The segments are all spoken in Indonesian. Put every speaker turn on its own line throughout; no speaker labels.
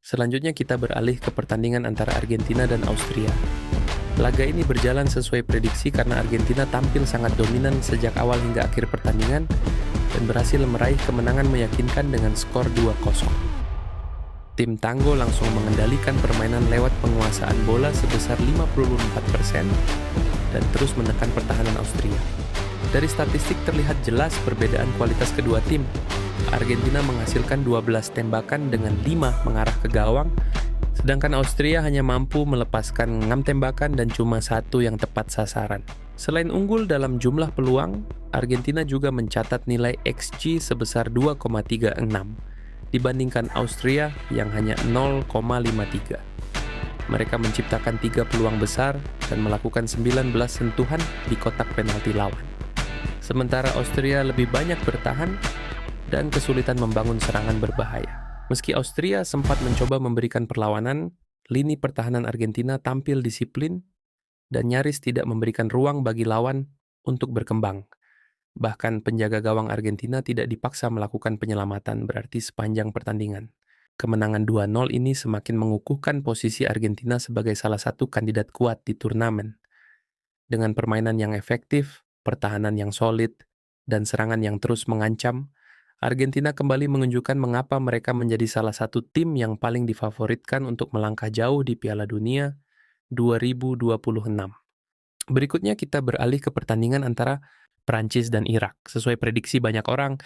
Selanjutnya kita beralih ke pertandingan antara Argentina dan Austria. Laga ini berjalan sesuai prediksi karena Argentina tampil sangat dominan sejak awal hingga akhir pertandingan dan berhasil meraih kemenangan meyakinkan dengan skor 2-0. Tim Tanggo langsung mengendalikan permainan lewat penguasaan bola sebesar 54% dan terus menekan pertahanan Austria. Dari statistik terlihat jelas perbedaan kualitas kedua tim. Argentina menghasilkan 12 tembakan dengan 5 mengarah ke gawang, sedangkan Austria hanya mampu melepaskan 6 tembakan dan cuma 1 yang tepat sasaran. Selain unggul dalam jumlah peluang, Argentina juga mencatat nilai XG sebesar 2,36 dibandingkan Austria yang hanya 0,53. Mereka menciptakan 3 peluang besar dan melakukan 19 sentuhan di kotak penalti lawan. Sementara Austria lebih banyak bertahan dan kesulitan membangun serangan berbahaya. Meski Austria sempat mencoba memberikan perlawanan, lini pertahanan Argentina tampil disiplin dan nyaris tidak memberikan ruang bagi lawan untuk berkembang. Bahkan penjaga gawang Argentina tidak dipaksa melakukan penyelamatan berarti sepanjang pertandingan. Kemenangan 2-0 ini semakin mengukuhkan posisi Argentina sebagai salah satu kandidat kuat di turnamen. Dengan permainan yang efektif, pertahanan yang solid, dan serangan yang terus mengancam, Argentina kembali menunjukkan mengapa mereka menjadi salah satu tim yang paling difavoritkan untuk melangkah jauh di Piala Dunia 2026. Berikutnya kita beralih ke pertandingan antara Prancis dan Irak. Sesuai prediksi banyak orang,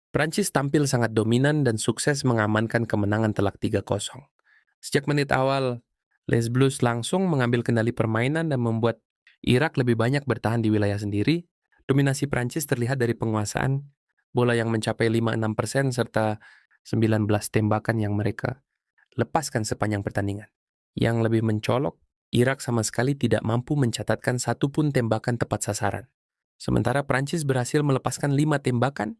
Prancis tampil sangat dominan dan sukses mengamankan kemenangan telak 3-0. Sejak menit awal, Les Bleus langsung mengambil kendali permainan dan membuat Irak lebih banyak bertahan di wilayah sendiri. Dominasi Prancis terlihat dari penguasaan bola yang mencapai 5-6% serta 19 tembakan yang mereka lepaskan sepanjang pertandingan. Yang lebih mencolok, Irak sama sekali tidak mampu mencatatkan satu pun tembakan tepat sasaran. Sementara Prancis berhasil melepaskan 5 tembakan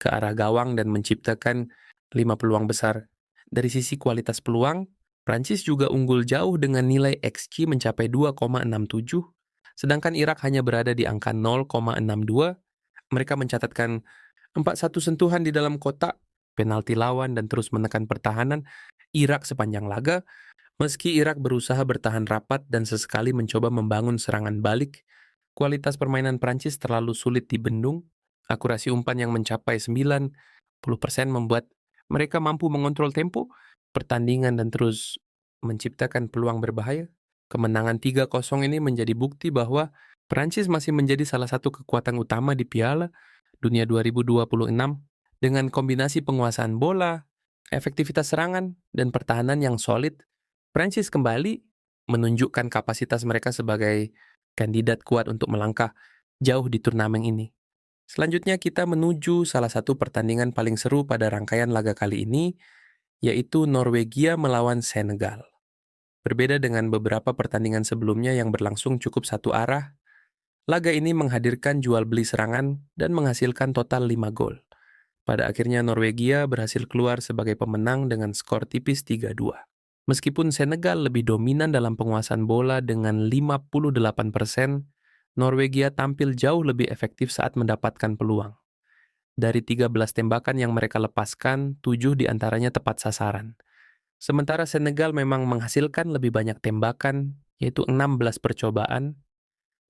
ke arah gawang dan menciptakan 5 peluang besar. Dari sisi kualitas peluang, Prancis juga unggul jauh dengan nilai XG mencapai 2,67, sedangkan Irak hanya berada di angka 0,62. Mereka mencatatkan 41 sentuhan di dalam kotak, penalti lawan, dan terus menekan pertahanan Irak sepanjang laga. Meski Irak berusaha bertahan rapat dan sesekali mencoba membangun serangan balik, kualitas permainan Prancis terlalu sulit dibendung. Akurasi umpan yang mencapai 90% membuat mereka mampu mengontrol tempo pertandingan dan terus menciptakan peluang berbahaya. Kemenangan 3-0 ini menjadi bukti bahwa Prancis masih menjadi salah satu kekuatan utama di Piala Dunia 2026 dengan kombinasi penguasaan bola, efektivitas serangan, dan pertahanan yang solid. Prancis kembali menunjukkan kapasitas mereka sebagai kandidat kuat untuk melangkah jauh di turnamen ini. Selanjutnya kita menuju salah satu pertandingan paling seru pada rangkaian laga kali ini, yaitu Norwegia melawan Senegal. Berbeda dengan beberapa pertandingan sebelumnya yang berlangsung cukup satu arah, laga ini menghadirkan jual beli serangan dan menghasilkan total 5 gol. Pada akhirnya Norwegia berhasil keluar sebagai pemenang dengan skor tipis 3-2. Meskipun Senegal lebih dominan dalam penguasaan bola dengan 58%, Norwegia tampil jauh lebih efektif saat mendapatkan peluang. Dari 13 tembakan yang mereka lepaskan, 7 diantaranya tepat sasaran. Sementara Senegal memang menghasilkan lebih banyak tembakan, yaitu 16 percobaan,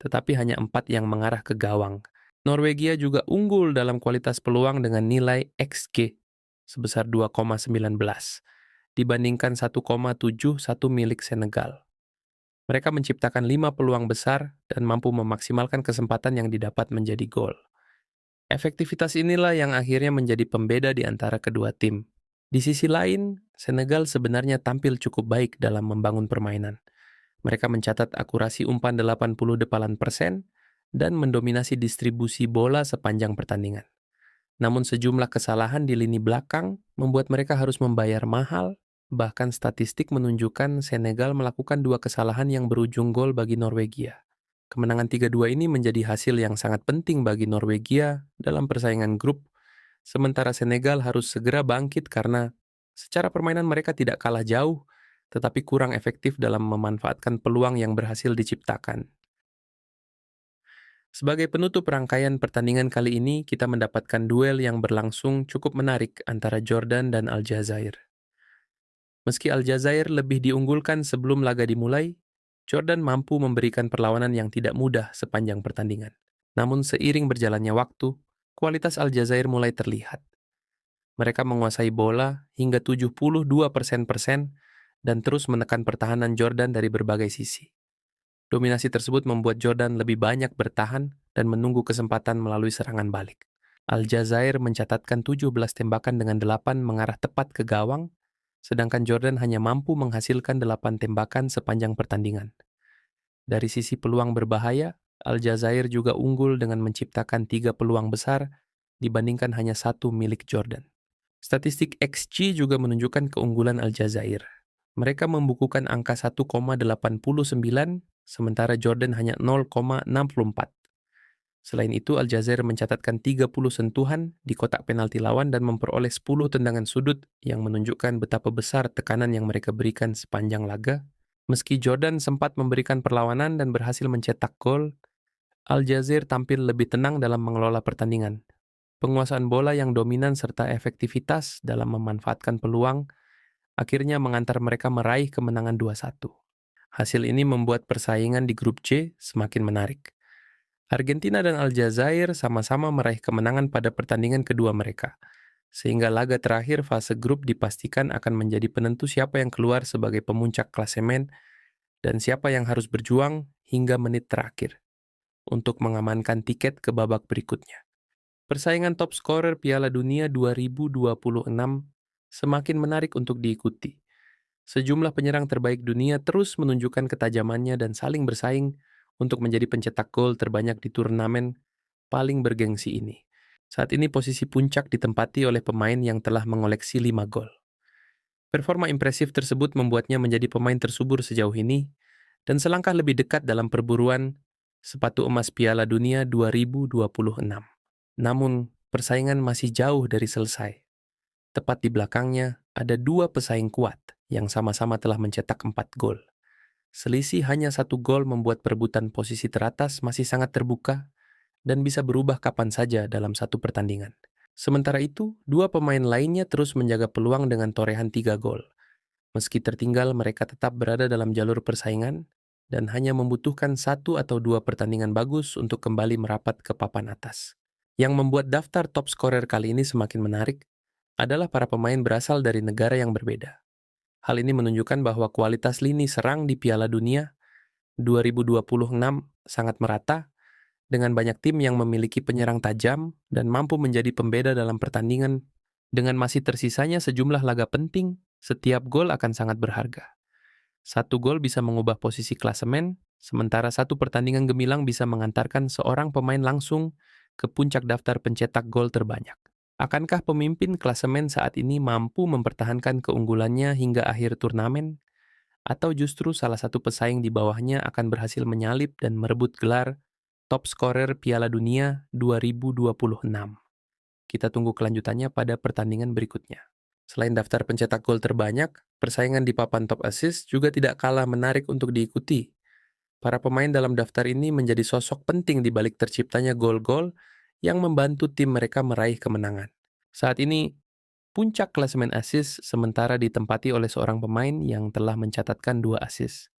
tetapi hanya 4 yang mengarah ke gawang. Norwegia juga unggul dalam kualitas peluang dengan nilai XG sebesar 2,19 dibandingkan 1,71 milik Senegal. Mereka menciptakan 5 peluang besar dan mampu memaksimalkan kesempatan yang didapat menjadi gol. Efektivitas inilah yang akhirnya menjadi pembeda di antara kedua tim. Di sisi lain, Senegal sebenarnya tampil cukup baik dalam membangun permainan. Mereka mencatat akurasi umpan 88% dan mendominasi distribusi bola sepanjang pertandingan. Namun sejumlah kesalahan di lini belakang membuat mereka harus membayar mahal. Bahkan statistik menunjukkan Senegal melakukan 2 kesalahan yang berujung gol bagi Norwegia. Kemenangan 3-2 ini menjadi hasil yang sangat penting bagi Norwegia dalam persaingan grup, sementara Senegal harus segera bangkit karena secara permainan mereka tidak kalah jauh, tetapi kurang efektif dalam memanfaatkan peluang yang berhasil diciptakan. Sebagai penutup rangkaian pertandingan kali ini, kita mendapatkan duel yang berlangsung cukup menarik antara Jordan dan Aljazair. Meski Aljazair lebih diunggulkan sebelum laga dimulai, Jordan mampu memberikan perlawanan yang tidak mudah sepanjang pertandingan. Namun seiring berjalannya waktu, kualitas Aljazair mulai terlihat. Mereka menguasai bola hingga 72% dan terus menekan pertahanan Jordan dari berbagai sisi. Dominasi tersebut membuat Jordan lebih banyak bertahan dan menunggu kesempatan melalui serangan balik. Aljazair mencatatkan 17 tembakan dengan 8 mengarah tepat ke gawang, sedangkan Jordan hanya mampu menghasilkan 8 tembakan sepanjang pertandingan. Dari sisi peluang berbahaya, Aljazair juga unggul dengan menciptakan 3 peluang besar dibandingkan hanya 1 milik Jordan. Statistik XG juga menunjukkan keunggulan Aljazair. Mereka membukukan angka 1,89, sementara Jordan hanya 0,64. Selain itu, Aljazair mencatatkan 30 sentuhan di kotak penalti lawan dan memperoleh 10 tendangan sudut yang menunjukkan betapa besar tekanan yang mereka berikan sepanjang laga. Meski Jordan sempat memberikan perlawanan dan berhasil mencetak gol, Aljazair tampil lebih tenang dalam mengelola pertandingan. Penguasaan bola yang dominan serta efektivitas dalam memanfaatkan peluang akhirnya mengantar mereka meraih kemenangan 2-1. Hasil ini membuat persaingan di grup C semakin menarik. Argentina dan Aljazair sama-sama meraih kemenangan pada pertandingan kedua mereka, sehingga laga terakhir fase grup dipastikan akan menjadi penentu siapa yang keluar sebagai pemuncak klasemen dan siapa yang harus berjuang hingga menit terakhir untuk mengamankan tiket ke babak berikutnya. Persaingan top scorer Piala Dunia 2026 semakin menarik untuk diikuti. Sejumlah penyerang terbaik dunia terus menunjukkan ketajamannya dan saling bersaing untuk menjadi pencetak gol terbanyak di turnamen paling bergengsi ini. Saat ini posisi puncak ditempati oleh pemain yang telah mengoleksi 5 gol. Performa impresif tersebut membuatnya menjadi pemain tersubur sejauh ini dan selangkah lebih dekat dalam perburuan sepatu emas Piala Dunia 2026. Namun, persaingan masih jauh dari selesai. Tepat di belakangnya, ada 2 pesaing kuat yang sama-sama telah mencetak 4 gol. Selisih hanya 1 gol membuat perebutan posisi teratas masih sangat terbuka dan bisa berubah kapan saja dalam satu pertandingan. Sementara itu, 2 pemain lainnya terus menjaga peluang dengan torehan 3 gol. Meski tertinggal, mereka tetap berada dalam jalur persaingan dan hanya membutuhkan 1 atau 2 pertandingan bagus untuk kembali merapat ke papan atas. Yang membuat daftar top scorer kali ini semakin menarik adalah para pemain berasal dari negara yang berbeda. Hal ini menunjukkan bahwa kualitas lini serang di Piala Dunia 2026 sangat merata, dengan banyak tim yang memiliki penyerang tajam dan mampu menjadi pembeda dalam pertandingan. Dengan masih tersisanya sejumlah laga penting, setiap gol akan sangat berharga. 1 gol bisa mengubah posisi klasemen, sementara 1 pertandingan gemilang bisa mengantarkan seorang pemain langsung ke puncak daftar pencetak gol terbanyak. Akankah pemimpin klasemen saat ini mampu mempertahankan keunggulannya hingga akhir turnamen? Atau justru salah satu pesaing di bawahnya akan berhasil menyalip dan merebut gelar top scorer Piala Dunia 2026? Kita tunggu kelanjutannya pada pertandingan berikutnya. Selain daftar pencetak gol terbanyak, persaingan di papan top assist juga tidak kalah menarik untuk diikuti. Para pemain dalam daftar ini menjadi sosok penting di balik terciptanya gol-gol yang membantu tim mereka meraih kemenangan. Saat ini, puncak klasemen assist sementara ditempati oleh seorang pemain yang telah mencatatkan 2 assist.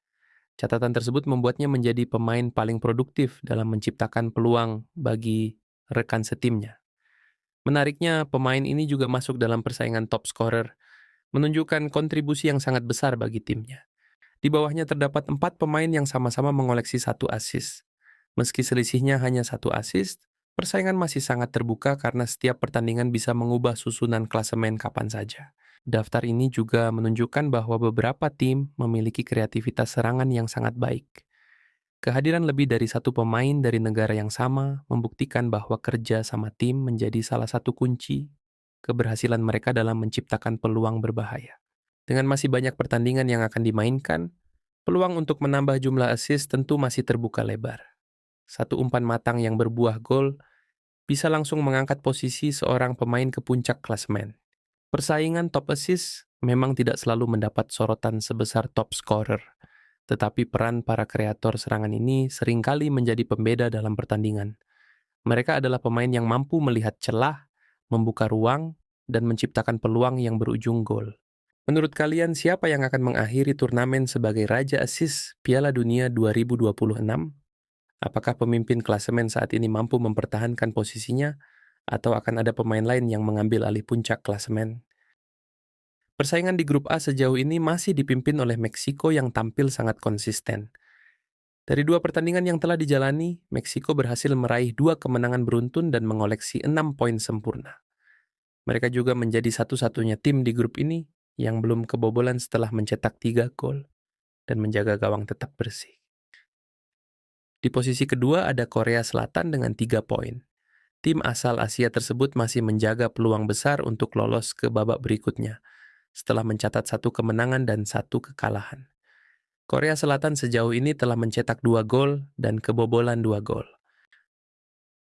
Catatan tersebut membuatnya menjadi pemain paling produktif dalam menciptakan peluang bagi rekan setimnya. Menariknya, pemain ini juga masuk dalam persaingan top scorer, menunjukkan kontribusi yang sangat besar bagi timnya. Di bawahnya terdapat 4 pemain yang sama-sama mengoleksi 1 assist. Meski selisihnya hanya 1 assist, persaingan masih sangat terbuka karena setiap pertandingan bisa mengubah susunan klasemen kapan saja. Daftar ini juga menunjukkan bahwa beberapa tim memiliki kreativitas serangan yang sangat baik. Kehadiran lebih dari 1 pemain dari negara yang sama membuktikan bahwa kerja sama tim menjadi salah satu kunci keberhasilan mereka dalam menciptakan peluang berbahaya. Dengan masih banyak pertandingan yang akan dimainkan, peluang untuk menambah jumlah assist tentu masih terbuka lebar. 1 umpan matang yang berbuah gol bisa langsung mengangkat posisi seorang pemain ke puncak klasemen. Persaingan top assist memang tidak selalu mendapat sorotan sebesar top scorer, tetapi peran para kreator serangan ini seringkali menjadi pembeda dalam pertandingan. Mereka adalah pemain yang mampu melihat celah, membuka ruang, dan menciptakan peluang yang berujung gol. Menurut kalian siapa yang akan mengakhiri turnamen sebagai Raja Assist Piala Dunia 2026? Apakah pemimpin klasemen saat ini mampu mempertahankan posisinya, atau akan ada pemain lain yang mengambil alih puncak klasemen? Persaingan di grup A sejauh ini masih dipimpin oleh Meksiko yang tampil sangat konsisten. Dari dua pertandingan yang telah dijalani, Meksiko berhasil meraih 2 kemenangan beruntun dan mengoleksi 6 poin sempurna. Mereka juga menjadi satu-satunya tim di grup ini yang belum kebobolan setelah mencetak 3 gol dan menjaga gawang tetap bersih. Di posisi kedua ada Korea Selatan dengan 3 poin. Tim asal Asia tersebut masih menjaga peluang besar untuk lolos ke babak berikutnya setelah mencatat 1 kemenangan dan 1 kekalahan. Korea Selatan sejauh ini telah mencetak 2 gol dan kebobolan 2 gol.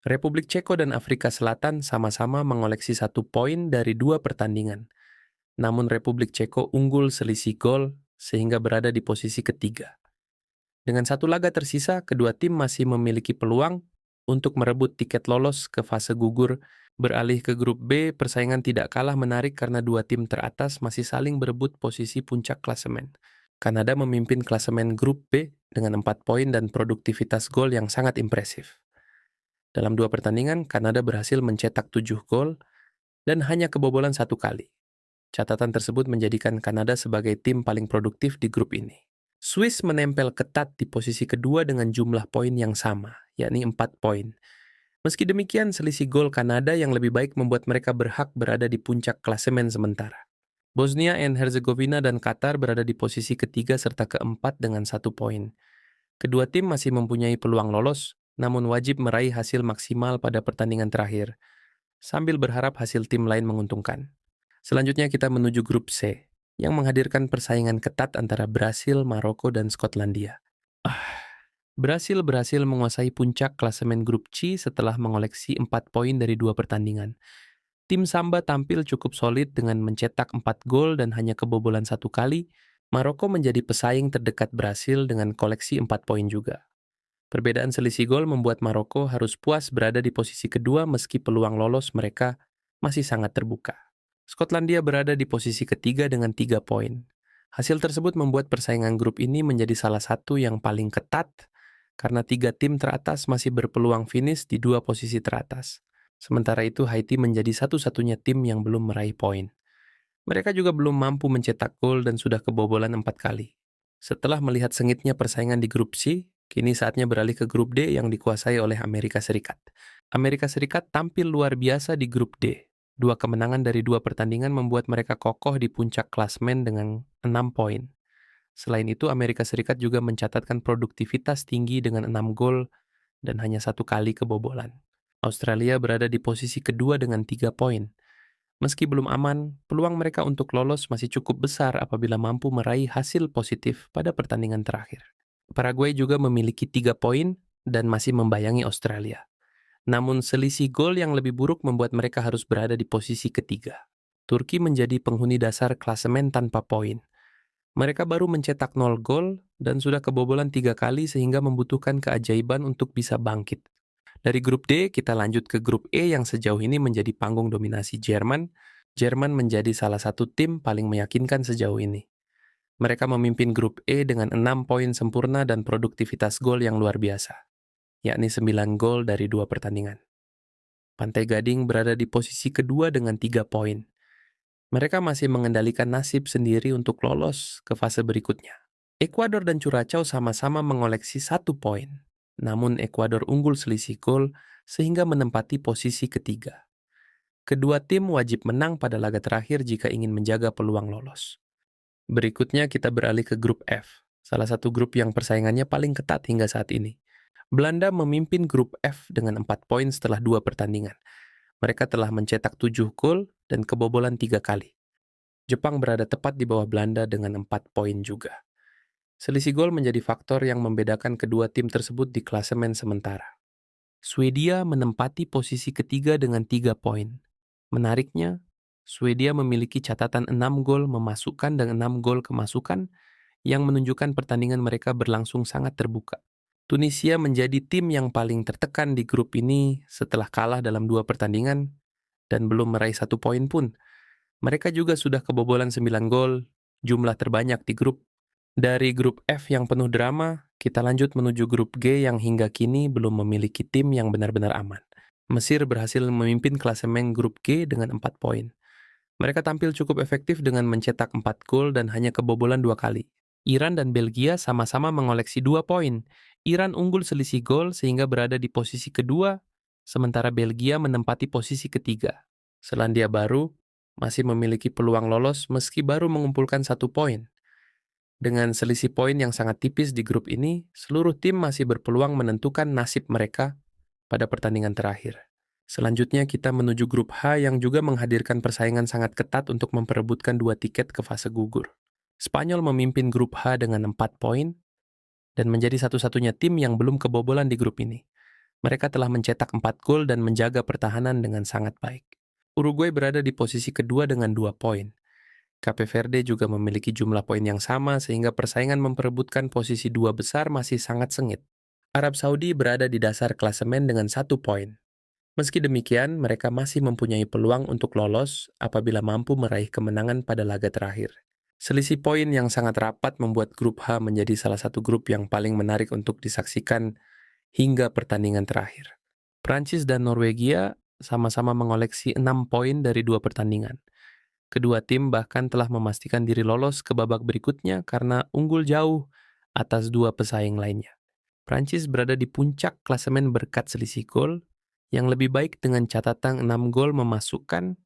Republik Ceko dan Afrika Selatan sama-sama mengoleksi 1 poin dari 2 pertandingan. Namun Republik Ceko unggul selisih gol sehingga berada di posisi ketiga. Dengan 1 laga tersisa, kedua tim masih memiliki peluang untuk merebut tiket lolos ke fase gugur. Beralih ke grup B, persaingan tidak kalah menarik karena 2 tim teratas masih saling berebut posisi puncak klasemen. Kanada memimpin klasemen grup B dengan 4 poin dan produktivitas gol yang sangat impresif. Dalam 2 pertandingan, Kanada berhasil mencetak 7 gol dan hanya kebobolan 1 kali. Catatan tersebut menjadikan Kanada sebagai tim paling produktif di grup ini. Swiss menempel ketat di posisi kedua dengan jumlah poin yang sama, yakni 4 poin. Meski demikian, selisih gol Kanada yang lebih baik membuat mereka berhak berada di puncak klasemen sementara. Bosnia and Herzegovina dan Qatar berada di posisi ketiga serta keempat dengan 1 poin. Kedua tim masih mempunyai peluang lolos, namun wajib meraih hasil maksimal pada pertandingan terakhir, sambil berharap hasil tim lain menguntungkan. Selanjutnya kita menuju grup C, yang menghadirkan persaingan ketat antara Brasil, Maroko, dan Skotlandia. Brasil berhasil menguasai puncak klasemen grup C setelah mengoleksi 4 poin dari 2 pertandingan. Tim Samba tampil cukup solid dengan mencetak 4 gol dan hanya kebobolan 1 kali. Maroko menjadi pesaing terdekat Brasil dengan koleksi 4 poin juga. Perbedaan selisih gol membuat Maroko harus puas berada di posisi kedua meski peluang lolos mereka masih sangat terbuka. Skotlandia berada di posisi ketiga dengan 3 poin. Hasil tersebut membuat persaingan grup ini menjadi salah satu yang paling ketat karena 3 tim teratas masih berpeluang finish di 2 posisi teratas. Sementara itu Haiti menjadi satu-satunya tim yang belum meraih poin. Mereka juga belum mampu mencetak gol dan sudah kebobolan 4 kali. Setelah melihat sengitnya persaingan di grup C, kini saatnya beralih ke grup D yang dikuasai oleh Amerika Serikat. Amerika Serikat tampil luar biasa di grup D. 2 kemenangan dari 2 pertandingan membuat mereka kokoh di puncak klasmen dengan 6 poin. Selain itu, Amerika Serikat juga mencatatkan produktivitas tinggi dengan 6 gol dan hanya 1 kali kebobolan. Australia berada di posisi kedua dengan 3 poin. Meski belum aman, peluang mereka untuk lolos masih cukup besar apabila mampu meraih hasil positif pada pertandingan terakhir. Paraguay juga memiliki 3 poin dan masih membayangi Australia. Namun selisih gol yang lebih buruk membuat mereka harus berada di posisi ketiga. Turki menjadi penghuni dasar klasemen tanpa poin. Mereka baru mencetak 0 gol dan sudah kebobolan 3 kali sehingga membutuhkan keajaiban untuk bisa bangkit. Dari grup D, kita lanjut ke grup E yang sejauh ini menjadi panggung dominasi Jerman. Jerman menjadi salah satu tim paling meyakinkan sejauh ini. Mereka memimpin grup E dengan 6 poin sempurna dan produktivitas gol yang luar biasa, yakni 9 gol dari 2 pertandingan. Pantai Gading berada di posisi kedua dengan 3 poin. Mereka masih mengendalikan nasib sendiri untuk lolos ke fase berikutnya. Ekuador dan Curaçao sama-sama mengoleksi 1 poin. Namun Ekuador unggul selisih gol sehingga menempati posisi ketiga. Kedua tim wajib menang pada laga terakhir jika ingin menjaga peluang lolos. Berikutnya kita beralih ke grup F, salah satu grup yang persaingannya paling ketat hingga saat ini. Belanda memimpin grup F dengan 4 poin setelah 2 pertandingan. Mereka telah mencetak 7 gol dan kebobolan 3 kali. Jepang berada tepat di bawah Belanda dengan 4 poin juga. Selisih gol menjadi faktor yang membedakan kedua tim tersebut di klasemen sementara. Swedia menempati posisi ketiga dengan 3 poin. Menariknya, Swedia memiliki catatan 6 gol memasukkan dan 6 gol kemasukan yang menunjukkan pertandingan mereka berlangsung sangat terbuka. Tunisia menjadi tim yang paling tertekan di grup ini setelah kalah dalam 2 pertandingan dan belum meraih 1 poin pun. Mereka juga sudah kebobolan 9 gol, jumlah terbanyak di grup. Dari grup F yang penuh drama, kita lanjut menuju grup G yang hingga kini belum memiliki tim yang benar-benar aman. Mesir berhasil memimpin klasemen grup G dengan 4 poin. Mereka tampil cukup efektif dengan mencetak 4 gol dan hanya kebobolan 2 kali. Iran dan Belgia sama-sama mengoleksi 2 poin. Iran unggul selisih gol sehingga berada di posisi kedua, sementara Belgia menempati posisi ketiga. Selandia Baru masih memiliki peluang lolos meski baru mengumpulkan 1 poin. Dengan selisih poin yang sangat tipis di grup ini, seluruh tim masih berpeluang menentukan nasib mereka pada pertandingan terakhir. Selanjutnya kita menuju grup H yang juga menghadirkan persaingan sangat ketat untuk memperebutkan 2 tiket ke fase gugur. Spanyol memimpin grup H dengan 4 poin dan menjadi satu-satunya tim yang belum kebobolan di grup ini. Mereka telah mencetak 4 gol dan menjaga pertahanan dengan sangat baik. Uruguay berada di posisi kedua dengan 2 poin. Cape Verde juga memiliki jumlah poin yang sama sehingga persaingan memperebutkan posisi 2 besar masih sangat sengit. Arab Saudi berada di dasar klasemen dengan 1 poin. Meski demikian, mereka masih mempunyai peluang untuk lolos apabila mampu meraih kemenangan pada laga terakhir. Selisih poin yang sangat rapat membuat grup H menjadi salah satu grup yang paling menarik untuk disaksikan hingga pertandingan terakhir. Prancis dan Norwegia sama-sama mengoleksi 6 poin dari 2 pertandingan. Kedua tim bahkan telah memastikan diri lolos ke babak berikutnya karena unggul jauh atas 2 pesaing lainnya. Prancis berada di puncak klasemen berkat selisih gol yang lebih baik dengan catatan 6 gol memasukkan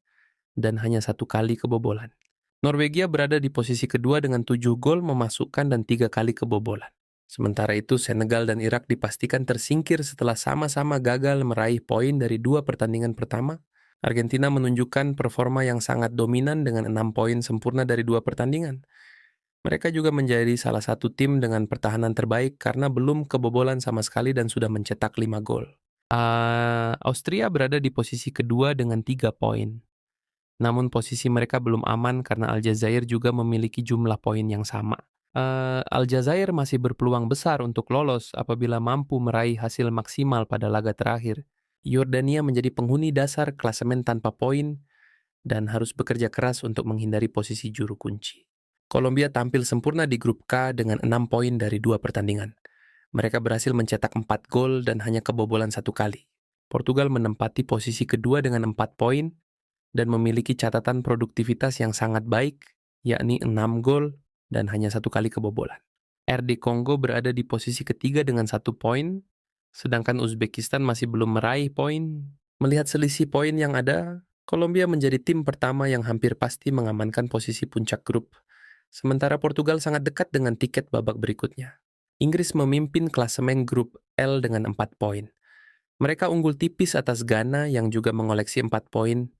dan hanya 1 kali kebobolan. Norwegia berada di posisi kedua dengan 7 gol memasukkan dan 3 kali kebobolan. Sementara itu, Senegal dan Irak dipastikan tersingkir setelah sama-sama gagal meraih poin dari 2 pertandingan pertama. Argentina menunjukkan performa yang sangat dominan dengan 6 poin sempurna dari 2 pertandingan. Mereka juga menjadi salah satu tim dengan pertahanan terbaik karena belum kebobolan sama sekali dan sudah mencetak 5 gol. Austria berada di posisi kedua dengan 3 poin. Namun posisi mereka belum aman karena Aljazair juga memiliki jumlah poin yang sama. Aljazair masih berpeluang besar untuk lolos apabila mampu meraih hasil maksimal pada laga terakhir. Yordania menjadi penghuni dasar klasemen tanpa poin dan harus bekerja keras untuk menghindari posisi juru kunci. Kolombia tampil sempurna di grup K dengan 6 poin dari 2 pertandingan. Mereka berhasil mencetak 4 gol dan hanya kebobolan 1 kali. Portugal menempati posisi kedua dengan 4 poin dan memiliki catatan produktivitas yang sangat baik, yakni 6 gol dan hanya 1 kali kebobolan. RD Kongo berada di posisi ketiga dengan 1 poin, sedangkan Uzbekistan masih belum meraih poin. Melihat selisih poin yang ada, Kolombia menjadi tim pertama yang hampir pasti mengamankan posisi puncak grup, sementara Portugal sangat dekat dengan tiket babak berikutnya. Inggris memimpin klasemen grup L dengan 4 poin. Mereka unggul tipis atas Ghana yang juga mengoleksi 4 poin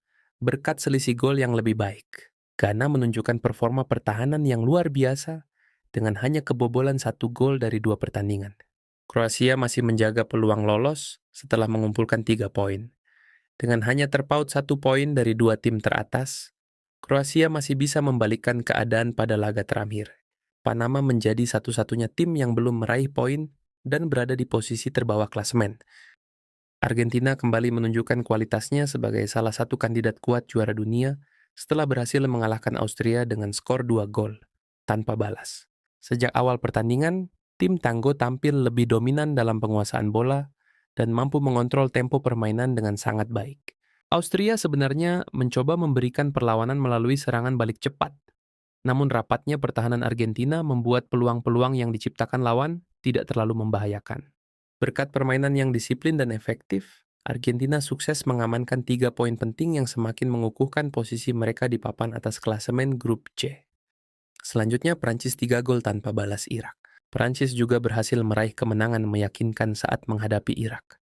berkat selisih gol yang lebih baik. Ghana menunjukkan performa pertahanan yang luar biasa dengan hanya kebobolan 1 gol dari 2 pertandingan. Kroasia masih menjaga peluang lolos setelah mengumpulkan 3 poin. Dengan hanya terpaut 1 poin dari 2 tim teratas, Kroasia masih bisa membalikkan keadaan pada laga terakhir. Panama menjadi satu-satunya tim yang belum meraih poin dan berada di posisi terbawah klasemen. Argentina kembali menunjukkan kualitasnya sebagai salah satu kandidat kuat juara dunia setelah berhasil mengalahkan Austria dengan skor 2 gol, tanpa balas. Sejak awal pertandingan, tim Tanggo tampil lebih dominan dalam penguasaan bola dan mampu mengontrol tempo permainan dengan sangat baik. Austria sebenarnya mencoba memberikan perlawanan melalui serangan balik cepat. Namun rapatnya pertahanan Argentina membuat peluang-peluang yang diciptakan lawan tidak terlalu membahayakan. Berkat permainan yang disiplin dan efektif, Argentina sukses mengamankan 3 poin penting yang semakin mengukuhkan posisi mereka di papan atas klasemen grup C. Selanjutnya, Prancis 3 gol tanpa balas Irak. Prancis juga berhasil meraih kemenangan meyakinkan saat menghadapi Irak.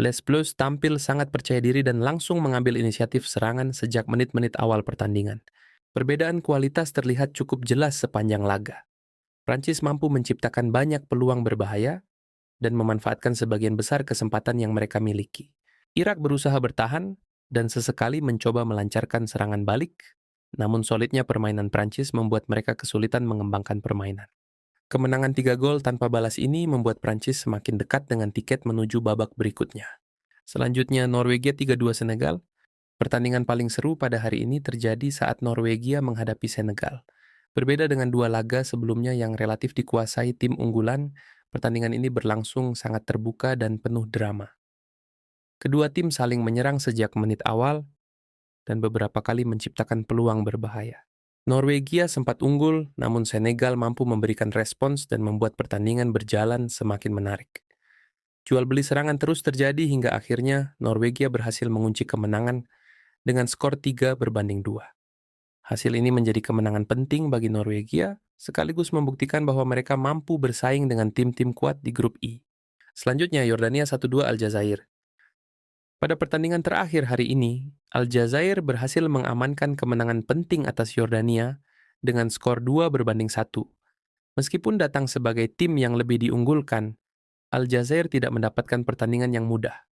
Les Bleus tampil sangat percaya diri dan langsung mengambil inisiatif serangan sejak menit-menit awal pertandingan. Perbedaan kualitas terlihat cukup jelas sepanjang laga. Prancis mampu menciptakan banyak peluang berbahaya dan memanfaatkan sebagian besar kesempatan yang mereka miliki. Irak berusaha bertahan dan sesekali mencoba melancarkan serangan balik, namun solidnya permainan Prancis membuat mereka kesulitan mengembangkan permainan. Kemenangan 3 gol tanpa balas ini membuat Prancis semakin dekat dengan tiket menuju babak berikutnya. Selanjutnya Norwegia 3-2 Senegal. Pertandingan paling seru pada hari ini terjadi saat Norwegia menghadapi Senegal. Berbeda dengan dua laga sebelumnya yang relatif dikuasai tim unggulan, pertandingan ini berlangsung sangat terbuka dan penuh drama. Kedua tim saling menyerang sejak menit awal dan beberapa kali menciptakan peluang berbahaya. Norwegia sempat unggul, namun Senegal mampu memberikan respons dan membuat pertandingan berjalan semakin menarik. Jual beli serangan terus terjadi hingga akhirnya Norwegia berhasil mengunci kemenangan dengan skor 3-2. Hasil ini menjadi kemenangan penting bagi Norwegia, sekaligus membuktikan bahwa mereka mampu bersaing dengan tim-tim kuat di grup I. Selanjutnya, Yordania 1-2 Aljazair. Pada pertandingan terakhir hari ini, Aljazair berhasil mengamankan kemenangan penting atas Yordania dengan skor 2-1. Meskipun datang sebagai tim yang lebih diunggulkan, Aljazair tidak mendapatkan pertandingan yang mudah.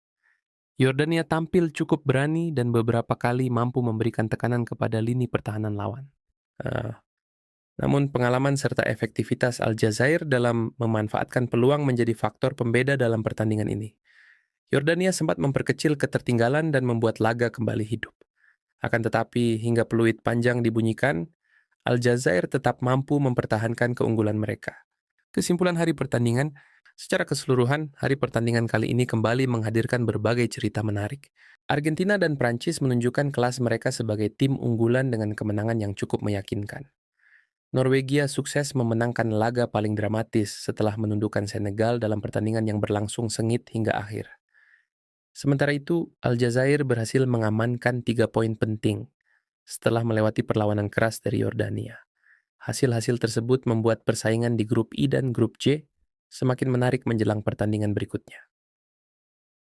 Yordania tampil cukup berani dan beberapa kali mampu memberikan tekanan kepada lini pertahanan lawan. Namun pengalaman serta efektivitas Aljazair dalam memanfaatkan peluang menjadi faktor pembeda dalam pertandingan ini. Yordania sempat memperkecil ketertinggalan dan membuat laga kembali hidup. Akan tetapi, hingga peluit panjang dibunyikan, Aljazair tetap mampu mempertahankan keunggulan mereka. Kesimpulan hari pertandingan, secara keseluruhan, hari pertandingan kali ini kembali menghadirkan berbagai cerita menarik. Argentina dan Prancis menunjukkan kelas mereka sebagai tim unggulan dengan kemenangan yang cukup meyakinkan. Norwegia sukses memenangkan laga paling dramatis setelah menundukkan Senegal dalam pertandingan yang berlangsung sengit hingga akhir. Sementara itu, Aljazair berhasil mengamankan 3 poin penting setelah melewati perlawanan keras dari Yordania. Hasil-hasil tersebut membuat persaingan di grup I dan grup C semakin menarik menjelang pertandingan berikutnya.